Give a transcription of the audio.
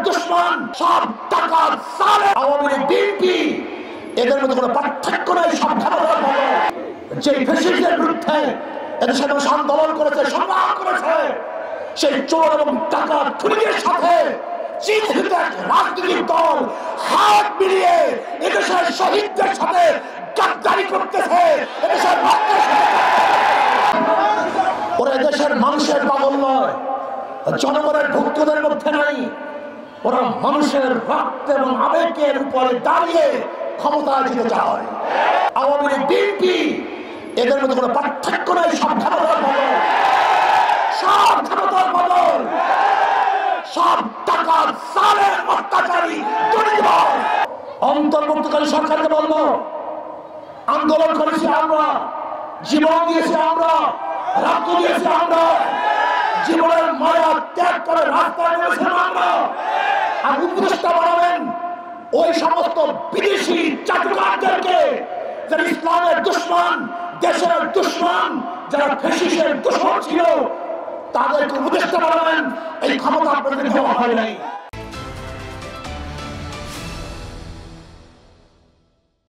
দুশ্মন, সব টাকার সালে আওয়ামী লীগ বিএনপি এদের মধ্যে কোনো পার্থক্য নেই। সব খেলোয়াড় বলো যে ফ্যাসিস্টের বিরুদ্ধে এদেশের মানুষ আন্দোলন করেছে, সংগ্রাম করেছে, সেই চোর এবং টাকা খুনিদের সাথে চিহ্নিত রাজনৈতিক দল হাত মিলিয়ে এদেশের শহীদদের সাথে গাদ্দারি করতেছে। এদেশের ওরা এদেশের মানুষের পাগল নয়, জনগণের ভক্তদের মধ্যে নাই। ওরা মানুষের রক্ত এবং আবেগের উপরে দাঁড়িয়ে ক্ষমতা দিতে চায়। আওয়ামী লীগ বিএনপি এদের মধ্যে কোনো পার্থক্য নেই। সব ক্ষমতার বদল, সব ক্ষমতার বদল, সব টাকার সালের অত্যাচারী দরিদ্র। অন্তর্বর্তীকালীন সরকারকে বলবো, আন্দোলন করেছি আমরা, জীবন দিয়েছি আমরা, রক্ত দিয়েছি আমরা, জীবনের মায়া ত্যাগ করে রাস্তায় নেমেছিলাম আমরা। আর উপদেষ্টা বানাবেন ওই সমস্ত বিদেশি চাটুকারদেরকে যারা ইসলামের দুশ্মন, দেশের দুশ্মন, যারা ফ্যাসিস্টের দুশ্মন ছিল, তাদেরকে উপদেষ্টা বানাবেন। এই ক্ষমতা আপনাদের দেওয়া হয় নাই।